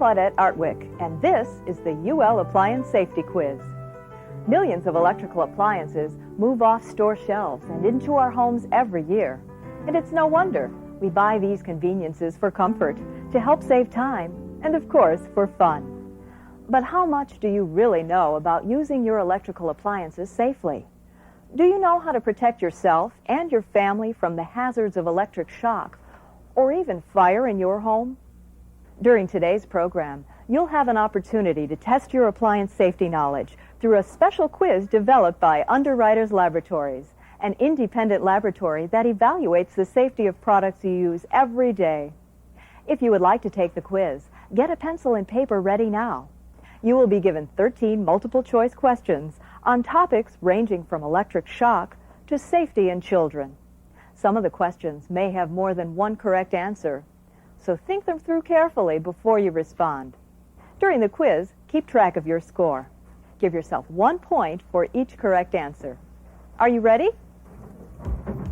Claudette Artwick, and this is the UL Appliance Safety Quiz. Millions of electrical appliances move off store shelves and into our homes every year. And it's no wonder we buy these conveniences for comfort, to help save time, and of course for fun. But how much do you really know about using your electrical appliances safely? Do you know how to protect yourself and your family from the hazards of electric shock or even fire in your home? During today's program, you'll have an opportunity to test your appliance safety knowledge through a special quiz developed by Underwriters Laboratories, an independent laboratory that evaluates the safety of products you use every day. If you would like to take the quiz, get a pencil and paper ready now. You will be given 13 multiple-choice questions on topics ranging from electric shock to safety in children. Some of the questions may have more than one correct answer, so think them through carefully before you respond. During the quiz, keep track of your score. Give yourself 1 point for each correct answer. Are you ready?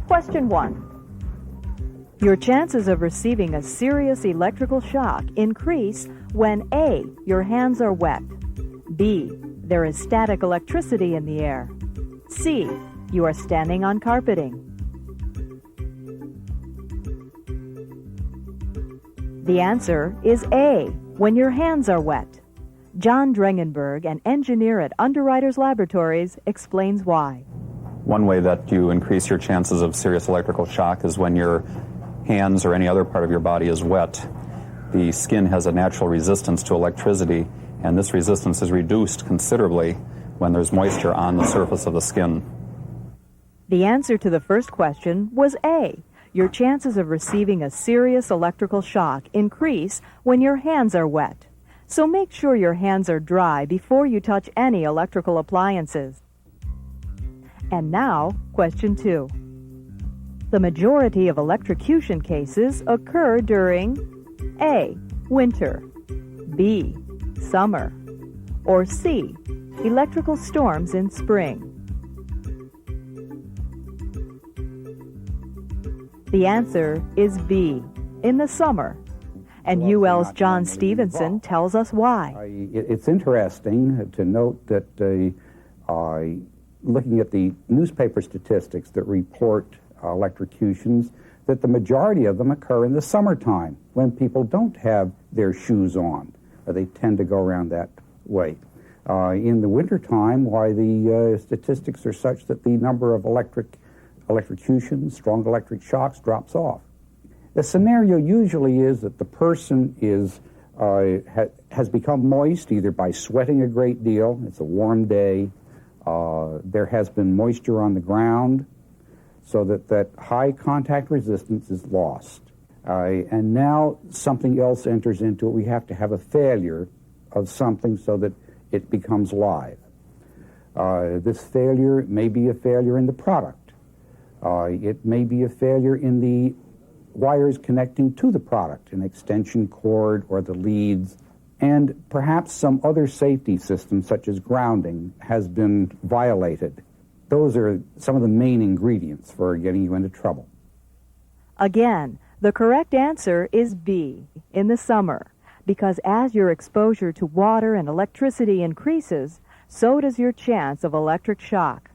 Question 1. Your chances of receiving a serious electrical shock increase when A, your hands are wet, B, there is static electricity in the air, C, you are standing on carpeting. The answer is A, when your hands are wet. John Drengenberg, an engineer at Underwriters Laboratories, explains why. One way that you increase your chances of serious electrical shock is when your hands or any other part of your body is wet. The skin has a natural resistance to electricity, and this resistance is reduced considerably when there's moisture on the surface of the skin. The answer to the first question was A. Your chances of receiving a serious electrical shock increase when your hands are wet. So make sure your hands are dry before you touch any electrical appliances. And now, question 2. The majority of electrocution cases occur during A, winter, B, summer, or C, electrical storms in spring. The answer is B, in the summer. And UL's John Stevenson tells us why. It's interesting to note that looking at the newspaper statistics that report electrocutions, that the majority of them occur in the summertime when people don't have their shoes on. They tend to go around that way. In the wintertime, why the statistics are such that the number of electrocutions, strong electric shocks, drops off. The scenario usually is that the person has become moist either by sweating a great deal, it's a warm day, there has been moisture on the ground, so that high contact resistance is lost. And now something else enters into it. We have to have a failure of something so that it becomes live. This failure may be a failure in the product. It may be a failure in the wires connecting to the product, an extension cord or the leads, and perhaps some other safety system such as grounding has been violated. Those are some of the main ingredients for getting you into trouble. Again, the correct answer is B, in the summer, because as your exposure to water and electricity increases, so does your chance of electric shock.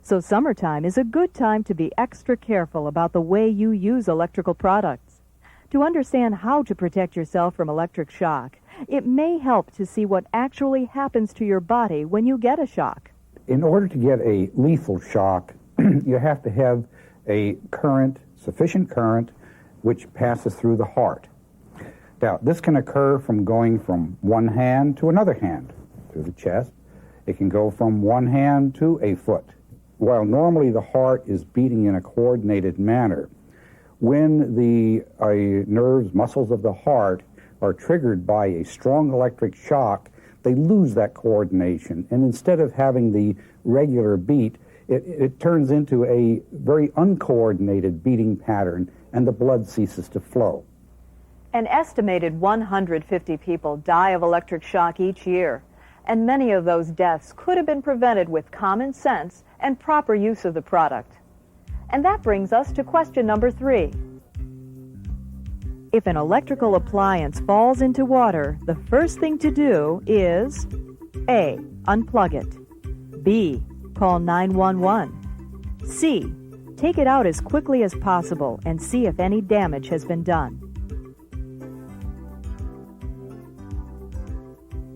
So summertime is a good time to be extra careful about the way you use electrical products. To understand how to protect yourself from electric shock, it may help to see what actually happens to your body when you get a shock. In order to get a lethal shock, you have to have a current, sufficient current, which passes through the heart. Now, this can occur from going from one hand to another hand, through the chest. It can go from one hand to a foot. While normally the heart is beating in a coordinated manner, when the nerves, muscles of the heart are triggered by a strong electric shock, they lose that coordination. And instead of having the regular beat, it turns into a very uncoordinated beating pattern, and the blood ceases to flow. An estimated 150 people die of electric shock each year, and many of those deaths could have been prevented with common sense and proper use of the product. And that brings us to question number 3. If an electrical appliance falls into water, the first thing to do is A. Unplug it. B. Call 911. C. Take it out as quickly as possible and see if any damage has been done.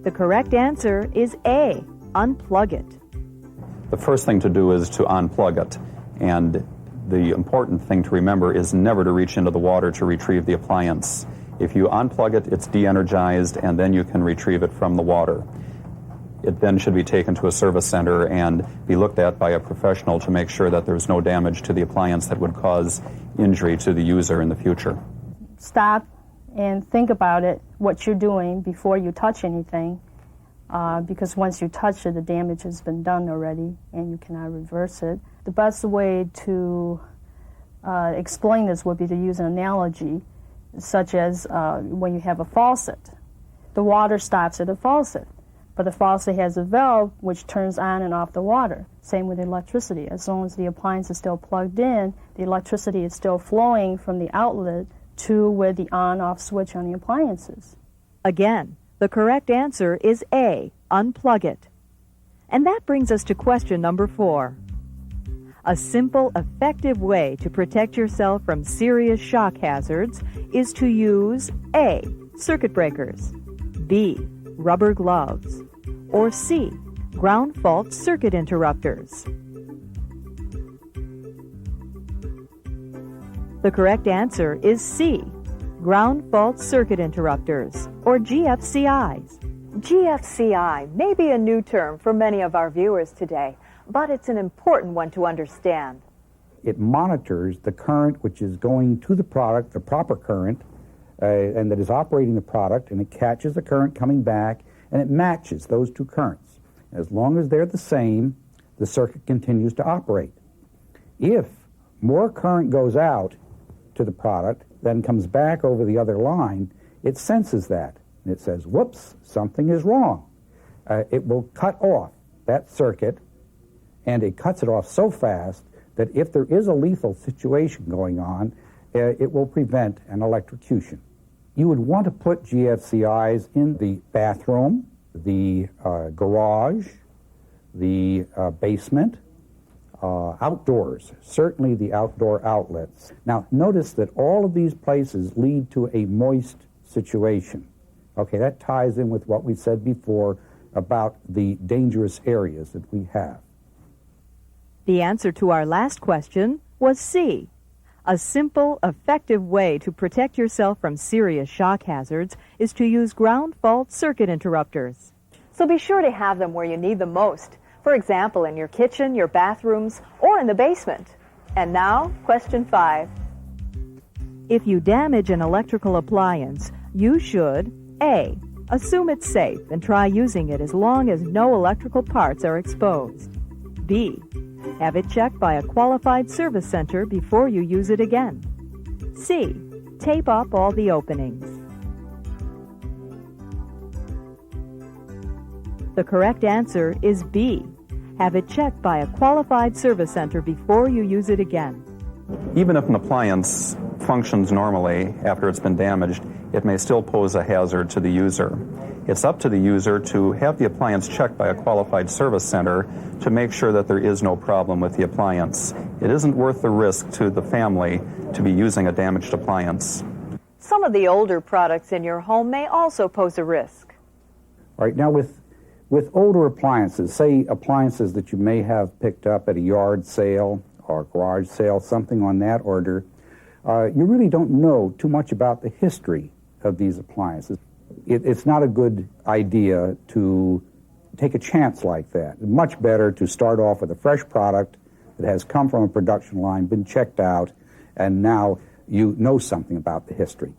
The correct answer is A. Unplug it. The first thing to do is to unplug it. And the important thing to remember is never to reach into the water to retrieve the appliance. If you unplug it, it's de-energized, and then you can retrieve it from the water. It then should be taken to a service center and be looked at by a professional to make sure that there's no damage to the appliance that would cause injury to the user in the future. Stop and think about it, what you're doing before you touch anything, because once you touch it, the damage has been done already and you cannot reverse it. The best way to explain this would be to use an analogy, such as when you have a faucet. The water stops at a faucet, but the faucet has a valve which turns on and off the water. Same with electricity. As long as the appliance is still plugged in, the electricity is still flowing from the outlet to where the on-off switch on the appliance is. Again, the correct answer is A. Unplug it. And that brings us to question number 4. A simple, effective way to protect yourself from serious shock hazards is to use A. Circuit breakers, B. Rubber gloves, or C. Ground fault circuit interrupters. The correct answer is C. Ground fault circuit interrupters, or GFCIs. GFCI may be a new term for many of our viewers today, but it's an important one to understand. It monitors the current which is going to the product, the proper current, and that is operating the product, and it catches the current coming back, and it matches those two currents. As long as they're the same, the circuit continues to operate. If more current goes out to the product than comes back over the other line, it senses that, and it says, whoops, something is wrong. It will cut off that circuit, and it cuts it off so fast that if there is a lethal situation going on, it will prevent an electrocution. You would want to put GFCIs in the bathroom, the garage, the basement, outdoors, certainly the outdoor outlets. Now, notice that all of these places lead to a moist situation. Okay, that ties in with what we said before about the dangerous areas that we have. The answer to our last question was C. A simple, effective way to protect yourself from serious shock hazards is to use ground fault circuit interrupters. So be sure to have them where you need them most. For example, in your kitchen, your bathrooms, or in the basement. And now, question 5. If you damage an electrical appliance, you should A. Assume it's safe and try using it as long as no electrical parts are exposed. B. Have it checked by a qualified service center before you use it again. C. Tape up all the openings. The correct answer is B. Have it checked by a qualified service center before you use it again. Even if an appliance functions normally after it's been damaged, it may still pose a hazard to the user. It's up to the user to have the appliance checked by a qualified service center to make sure that there is no problem with the appliance. It isn't worth the risk to the family to be using a damaged appliance. Some of the older products in your home may also pose a risk. All right, now with older appliances, say appliances that you may have picked up at a yard sale or garage sale, something on that order, you really don't know too much about the history of these appliances. It's not a good idea to take a chance like that. Much better to start off with a fresh product that has come from a production line, been checked out, and now you know something about the history.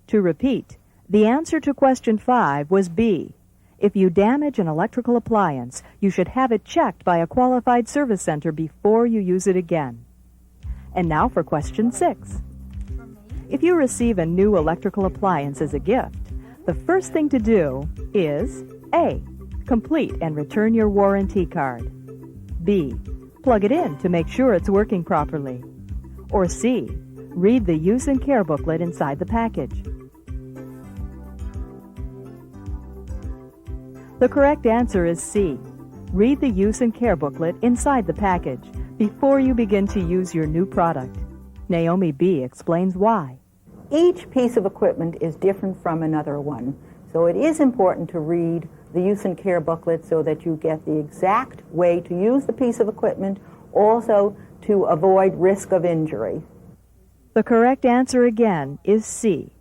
To repeat, the answer to question 5 was B. If you damage an electrical appliance, you should have it checked by a qualified service center before you use it again. And now for question 6. If you receive a new electrical appliance as a gift, the first thing to do is A. Complete and return your warranty card. B. Plug it in to make sure it's working properly. Or C. Read the use and care booklet inside the package. The correct answer is C. Read the use and care booklet inside the package before you begin to use your new product. Naomi B. explains why. Each piece of equipment is different from another one, so it is important to read the use and care booklet so that you get the exact way to use the piece of equipment, also to avoid risk of injury. The correct answer again is C.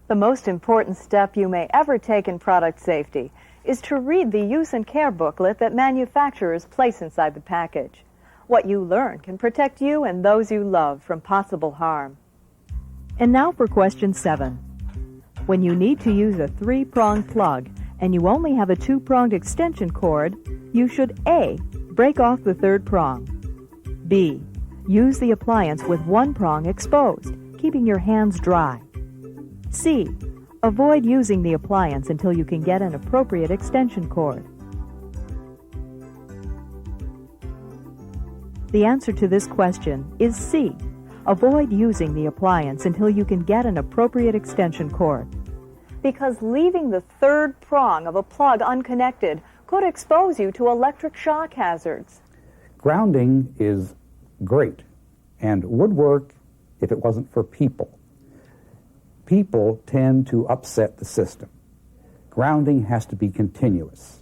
The most important step you may ever take in product safety is to read the use and care booklet that manufacturers place inside the package. What you learn can protect you and those you love from possible harm. And now for question 7. When you need to use a 3-pronged plug and you only have a 2-pronged extension cord, you should A. break off the 3rd prong. B. use the appliance with 1 prong exposed, keeping your hands dry. C. avoid using the appliance until you can get an appropriate extension cord. The answer to this question is C. Avoid using the appliance until you can get an appropriate extension cord. Because leaving the 3rd prong of a plug unconnected could expose you to electric shock hazards. Grounding is great and would work if it wasn't for people. People tend to upset the system. Grounding has to be continuous.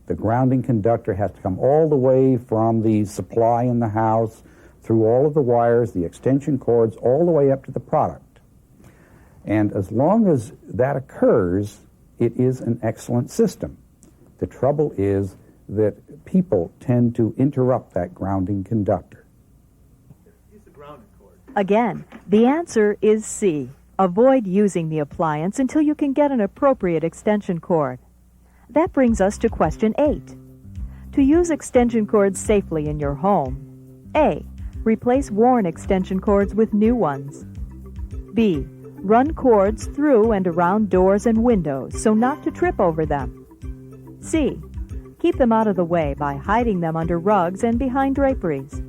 The grounding conductor has to come all the way from the supply in the house, through all of the wires, the extension cords, all the way up to the product. And as long as that occurs, it is an excellent system. The trouble is that people tend to interrupt that grounding conductor. Use the grounding cord. Again, the answer is C. Avoid using the appliance until you can get an appropriate extension cord. That brings us to question 8. To use extension cords safely in your home, A. replace worn extension cords with new ones. B. run cords through and around doors and windows so not to trip over them. C. keep them out of the way by hiding them under rugs and behind draperies.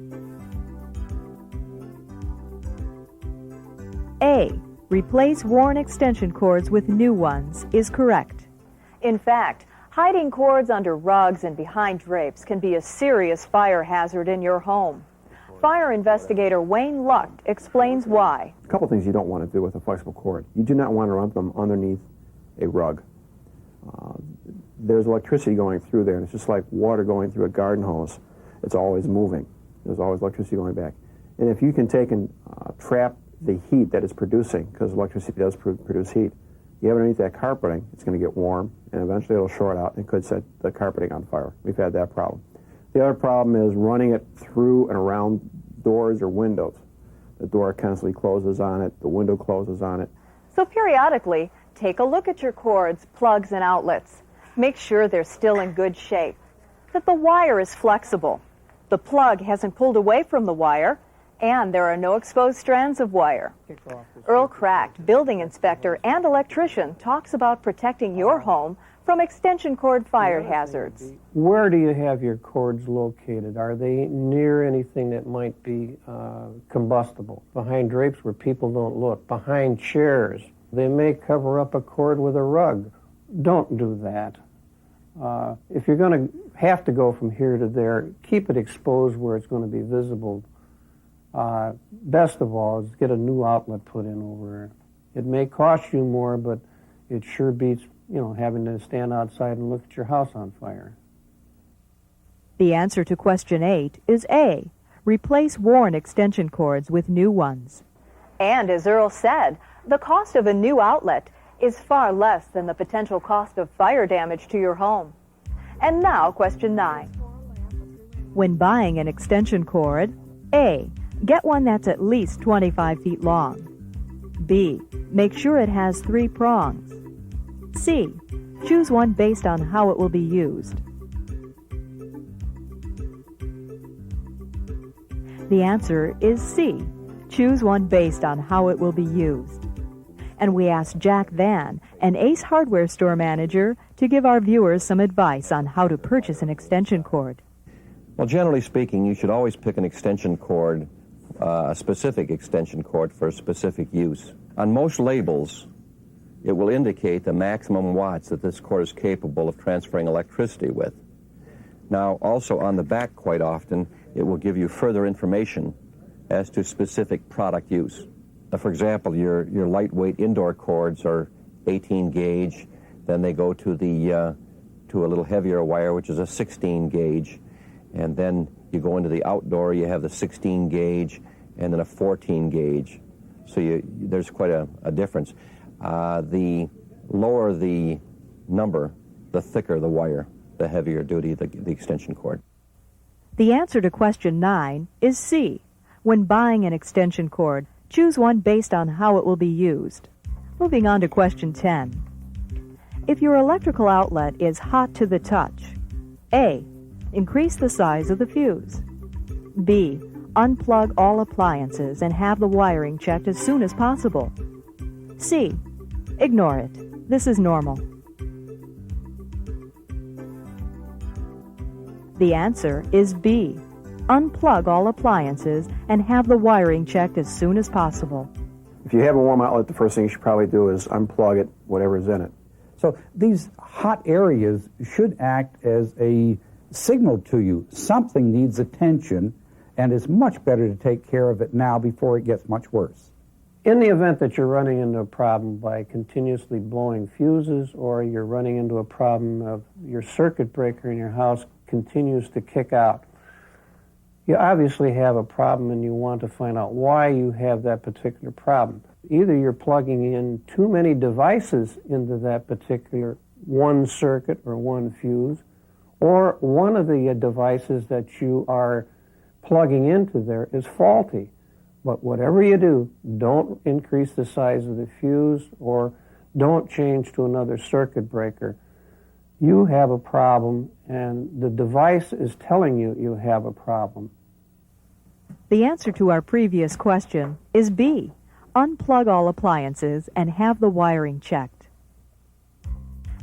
A. replace worn extension cords with new ones is correct. In fact, hiding cords under rugs and behind drapes can be a serious fire hazard in your home. Fire investigator Wayne Lucht explains why. A couple things you don't want to do with a flexible cord. You do not want to run them underneath a rug. There's electricity going through there, and it's just like water going through a garden hose. It's always moving. There's always electricity going back. And if you can take and trap the heat that it's producing, because electricity does produce heat, you have it underneath that carpeting, it's going to get warm, and eventually it'll short out and could set the carpeting on fire. We've had that problem. The other problem is running it through and around doors or windows. The door constantly closes on it, the window closes on it. So periodically, take a look at your cords, plugs, and outlets. Make sure they're still in good shape, that the wire is flexible, the plug hasn't pulled away from the wire, and there are no exposed strands of wire. Earl Cracked, building inspector and electrician, talks about protecting your home from extension cord fire hazards. Where do you have your cords located? Are they near anything that might be combustible? Behind drapes where people don't look? Behind chairs? They may cover up a cord with a rug. Don't do that. If you're going to have to go from here to there, keep it exposed where it's going to be visible. Best of all is get a new outlet put in over it. It may cost you more, but it sure beats, having to stand outside and look at your house on fire. The answer to question 8 is A. Replace worn extension cords with new ones. And as Earl said, the cost of a new outlet is far less than the potential cost of fire damage to your home. And now question 9. When buying an extension cord, A. get one that's at least 25 feet long. B. make sure it has 3 prongs. C. choose one based on how it will be used. The answer is C. Choose one based on how it will be used. And we asked Jack Van, an Ace Hardware store manager, to give our viewers some advice on how to purchase an extension cord. Well, generally speaking, you should always pick an extension cord a specific extension cord for a specific use. On most labels, it will indicate the maximum watts that this cord is capable of transferring electricity with. Now, also on the back, quite often, it will give you further information as to specific product use. For example, your lightweight indoor cords are 18 gauge, then they go to to a little heavier wire, which is a 16 gauge, and then you go into the outdoor, you have the 16 gauge, and then a 14 gauge. So there's quite a difference. The lower the number, the thicker the wire, the heavier duty the extension cord. The answer to question 9 is C. When buying an extension cord, choose one based on how it will be used. Moving on to question 10. If your electrical outlet is hot to the touch, A. Increase the size of the fuse. B. Unplug all appliances and have the wiring checked as soon as possible. C. Ignore it. This is normal. The answer is B. Unplug all appliances and have the wiring checked as soon as possible. If you have a warm outlet, the first thing you should probably do is unplug it, whatever's in it. So these hot areas should act as a signal to you. Something needs attention, and it's much better to take care of it now before it gets much worse. In the event that you're running into a problem by continuously blowing fuses, or you're running into a problem of your circuit breaker in your house continues to kick out, you obviously have a problem and you want to find out why you have that particular problem. Either you're plugging in too many devices into that particular one circuit or one fuse, or one of the devices that you are plugging into there is faulty. But whatever you do, don't increase the size of the fuse or don't change to another circuit breaker. You have a problem, and the device is telling you you have a problem. The answer to our previous question is B. Unplug all appliances and have the wiring checked.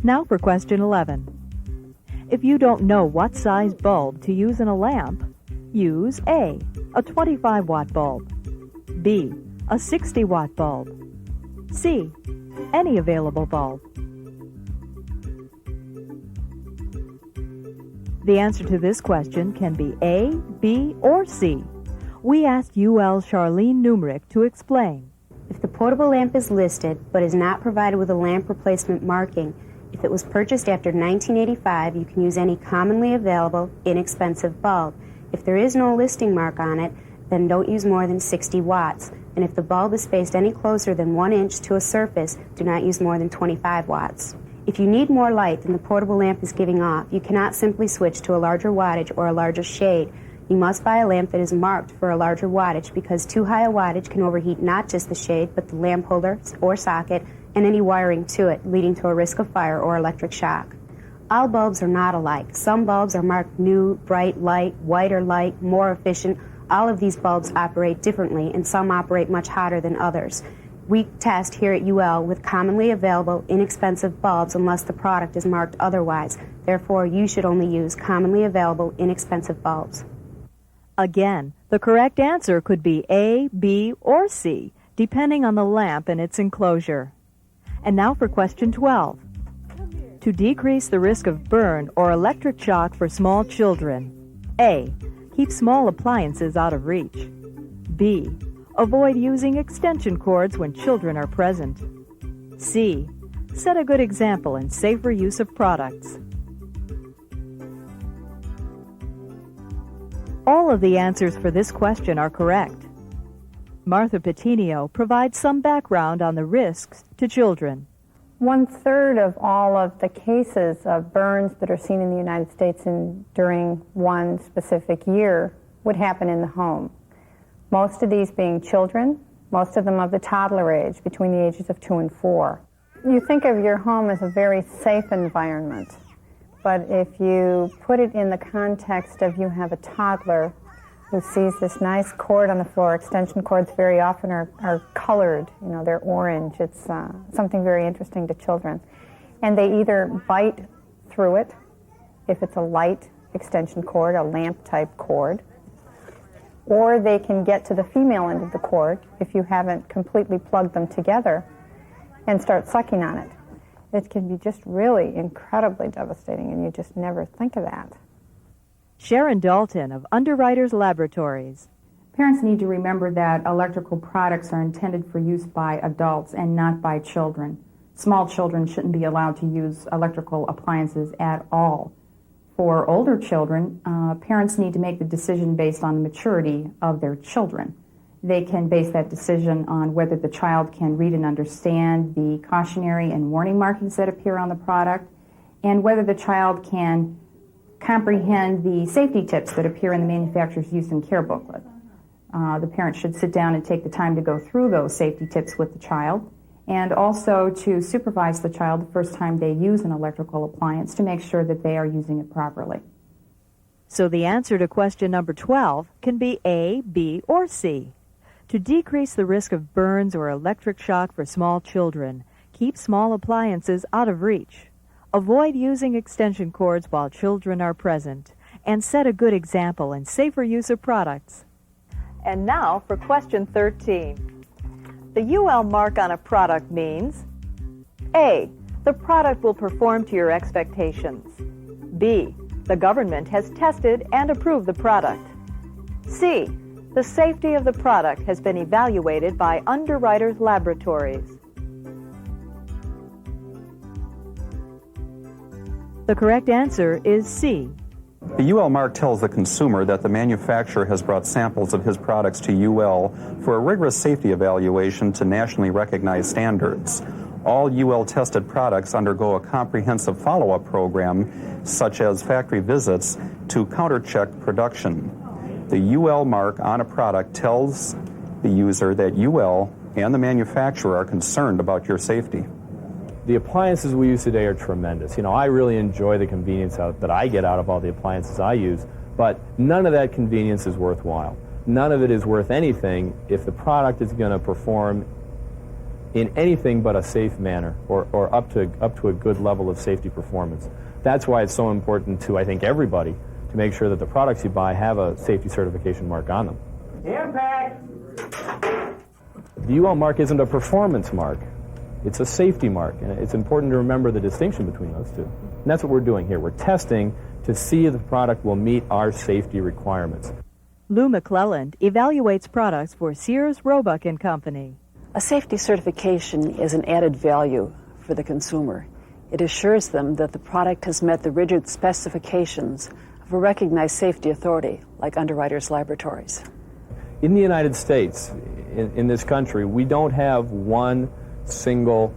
Now for question 11. If you don't know what size bulb to use in a lamp, use A. A 25-watt bulb, B. A 60-watt bulb, C. Any available bulb. The answer to this question can be A, B, or C. We asked UL Charlene Numerick to explain. If the portable lamp is listed but is not provided with a lamp replacement marking, if it was purchased after 1985, you can use any commonly available, inexpensive bulb. If there is no listing mark on it, then don't use more than 60 watts. And if the bulb is spaced any closer than 1 inch to a surface, do not use more than 25 watts. If you need more light than the portable lamp is giving off, you cannot simply switch to a larger wattage or a larger shade. You must buy a lamp that is marked for a larger wattage, because too high a wattage can overheat not just the shade, but the lamp holder or socket and any wiring to it, leading to a risk of fire or electric shock. All bulbs are not alike. Some bulbs are marked new, bright, light, white or light, more efficient. All of these bulbs operate differently, and some operate much hotter than others. We test here at UL with commonly available, inexpensive bulbs unless the product is marked otherwise. Therefore, you should only use commonly available, inexpensive bulbs. Again, the correct answer could be A, B, or C, depending on the lamp and its enclosure. And now for question 12. To decrease the risk of burn or electric shock for small children, A. Keep small appliances out of reach. B. Avoid using extension cords when children are present. C. Set a good example in safer use of products. All of the answers for this question are correct. Martha Patinio provides some background on the risks to children. 1/3 of all of the cases of burns that are seen in the United States during one specific year would happen in the home. Most of these being children, most of them of the toddler age, between the ages of 2 and 4. You think of your home as a very safe environment, but if you put it in the context of you have a toddler who sees this nice cord on the floor, extension cords very often are colored, they're orange. It's something very interesting to children. And they either bite through it, if it's a light extension cord, a lamp-type cord, or they can get to the female end of the cord if you haven't completely plugged them together and start sucking on it. It can be just really incredibly devastating, and you just never think of that. Sharon Dalton of Underwriters Laboratories. Parents need to remember that electrical products are intended for use by adults and not by children. Small children shouldn't be allowed to use electrical appliances at all. For older children, parents need to make the decision based on the maturity of their children. They can base that decision on whether the child can read and understand the cautionary and warning markings that appear on the product, and whether the child can comprehend the safety tips that appear in the manufacturer's use and care booklet. The parent should sit down and take the time to go through those safety tips with the child, and also to supervise the child the first time they use an electrical appliance to make sure that they are using it properly. So the answer to question number 12 can be A, B, or C. To decrease the risk of burns or electric shock for small children, keep small appliances out of reach. Avoid using extension cords while children are present, and set a good example in safer use of products. And now for question 13. The UL mark on a product means A. The product will perform to your expectations. B. The government has tested and approved the product. C. The safety of the product has been evaluated by Underwriters Laboratories. The correct answer is C. The UL mark tells the consumer that the manufacturer has brought samples of his products to UL for a rigorous safety evaluation to nationally recognized standards. All UL-tested products undergo a comprehensive follow-up program, such as factory visits, to counter-check production. The UL mark on a product tells the user that UL and the manufacturer are concerned about your safety. The appliances we use today are tremendous. I really enjoy the convenience that I get out of all the appliances I use, but none of that convenience is worthwhile. None of it is worth anything if the product is going to perform in anything but a safe manner or up to a good level of safety performance. That's why it's so important to, I think, everybody to make sure that the products you buy have a safety certification mark on them. Impact! The UL mark isn't a performance mark. It's a safety mark, and it's important to remember the distinction between those two. And that's what we're doing here. We're testing to see if the product will meet our safety requirements. Lou McClelland evaluates products for Sears, Roebuck & Company. A safety certification is an added value for the consumer. It assures them that the product has met the rigid specifications of a recognized safety authority like Underwriters Laboratories. In the United States, in this country, we don't have one single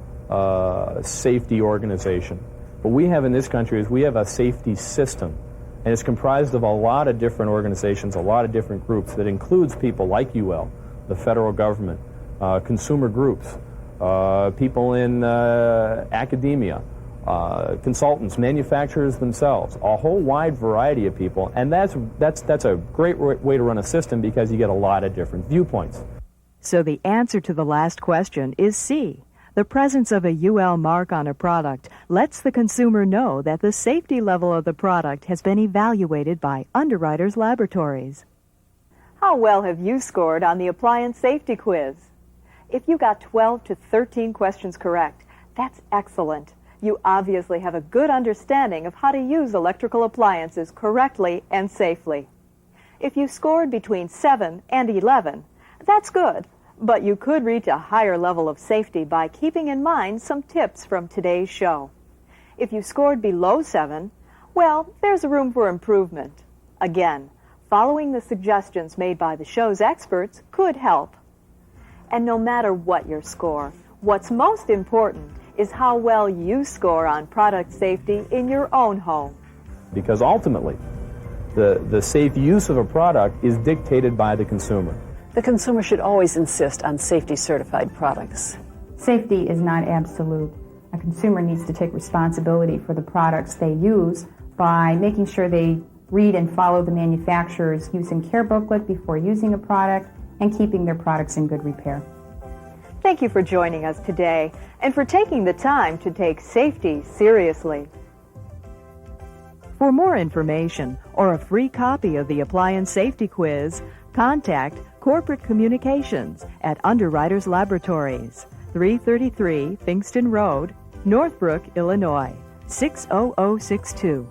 safety organization. What we have in this country is we have a safety system, and it's comprised of a lot of different organizations, a lot of different groups that includes people like UL, the federal government, consumer groups, people in academia, consultants, manufacturers themselves, a whole wide variety of people, and that's a great way to run a system because you get a lot of different viewpoints. So the answer to the last question is C. The presence of a UL mark on a product lets the consumer know that the safety level of the product has been evaluated by Underwriters Laboratories. How well have you scored on the appliance safety quiz? If you got 12 to 13 questions correct, that's excellent. You obviously have a good understanding of how to use electrical appliances correctly and safely. If you scored between 7 and 11, that's good. But you could reach a higher level of safety by keeping in mind some tips from today's show. If you scored below 7, well, there's room for improvement. Again, following the suggestions made by the show's experts could help. And no matter what your score, what's most important is how well you score on product safety in your own home. Because ultimately, the safe use of a product is dictated by the consumer. The consumer should always insist on safety-certified products. Safety is not absolute. A consumer needs to take responsibility for the products they use by making sure they read and follow the manufacturer's use and care booklet before using a product and keeping their products in good repair. Thank you for joining us today and for taking the time to take safety seriously. For more information or a free copy of the Appliance Safety Quiz, contact Corporate Communications at Underwriters Laboratories, 333 Finkston Road, Northbrook, Illinois, 60062.